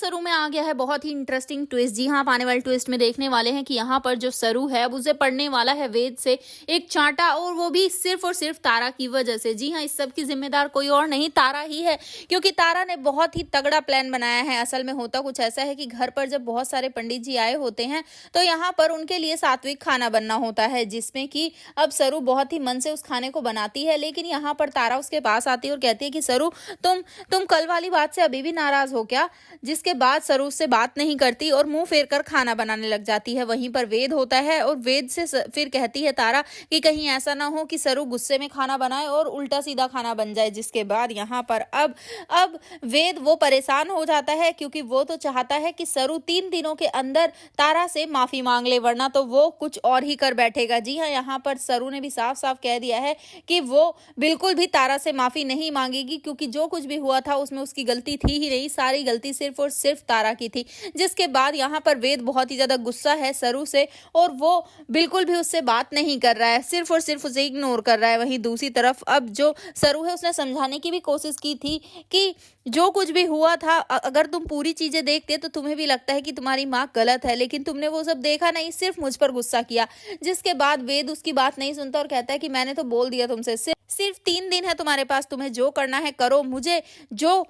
सरू में आ गया है बहुत ही इंटरेस्टिंग ट्विस्ट। जी हाँ, आप आने वाले ट्विस्ट में देखने वाले हैं कि यहाँ पर जो सरू है अब उसे पड़ने वाला है वेद से एक चांटा, और वो भी सिर्फ और सिर्फ तारा की वजह से। जी हाँ, इस सब की जिम्मेदार कोई और नहीं, तारा ही है, क्योंकि तारा ने बहुत ही तगड़ा प्लान बनाया है। असल में होता कुछ ऐसा है कि घर पर जब बहुत सारे पंडित जी आए होते हैं तो यहाँ पर उनके लिए सात्विक खाना बनना होता है, जिसमें कि अब सरू बहुत ही मन से उस खाने को बनाती है। लेकिन यहाँ पर तारा उसके पास आती है और कहती है कि सरू, तुम कल वाली बात से अभी भी नाराज हो क्या? जिसके बाद सरू उससे बात नहीं करती और मुंह फेर कर खाना बनाने लग जाती है। वहीं पर वेद होता है और वेद से फिर कहती है तारा कि कहीं ऐसा ना हो कि सरू गुस्से में खाना बनाए और उल्टा सीधा खाना बन जाए। जिसके बाद यहाँ पर अब वेद वो परेशान हो जाता है, क्योंकि वो तो चाहता है कि सरू 3 दिनों के अंदर तारा से माफी मांग ले, वरना तो वो कुछ और ही कर बैठेगा। जी हाँ, यहाँ पर सरू ने भी साफ साफ कह दिया है कि वो बिल्कुल भी तारा से माफी नहीं मांगेगी, क्योंकि जो कुछ भी हुआ था उसमें उसकी गलती थी ही नहीं, सारी गलती सिर्फ और सिर्फ तारा की थी। जिसके बाद यहाँ पर वेद बहुत ही ज्यादा गुस्सा है सरू से और वो बिल्कुल भी उससे बात नहीं कर रहा है, सिर्फ और सिर्फ उसे इग्नोर कर रहा है। वहीं दूसरी तरफ अब जो सरू है उसने समझाने की भी कोशिश की थी कि जो कुछ भी हुआ था, अगर तुम पूरी चीजें देखते तो तुम्हें भी लगता है कि तुम्हारी माँ गलत है, लेकिन तुमने वो सब देखा नहीं, सिर्फ मुझ पर गुस्सा किया। जिसके बाद वेद उसकी बात नहीं सुनता और कहता है कि मैंने तो बोल दिया तुमसे, सिर्फ 3 दिन है तुम्हारे पास, तुम्हें जो करना है करो, मुझे जो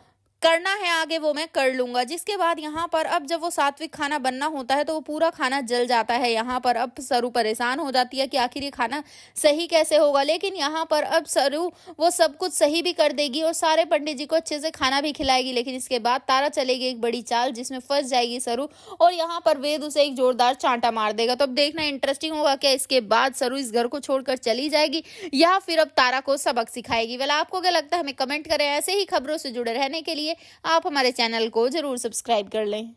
करना है आगे वो मैं कर लूंगा। जिसके बाद यहाँ पर अब जब वो सात्विक खाना बनना होता है तो वो पूरा खाना जल जाता है। यहाँ पर अब सरू परेशान हो जाती है कि आखिर ये खाना सही कैसे होगा, लेकिन यहाँ पर अब सरू वो सब कुछ सही भी कर देगी और सारे पंडित जी को अच्छे से खाना भी खिलाएगी। लेकिन इसके बाद तारा चलेगी एक बड़ी चाल जिसमें फंस जाएगी सरू, और यहाँ पर वेद उसे एक जोरदार चांटा मार देगा। तो अब देखना इंटरेस्टिंग होगा क्या इसके बाद सरू इस घर को छोड़कर चली जाएगी या फिर अब तारा को सबक सिखाएगी। वेल, आपको क्या लगता है हमें कमेंट करें। ऐसे ही खबरों से जुड़े रहने के लिए आप हमारे चैनल को जरूर सब्सक्राइब कर लें।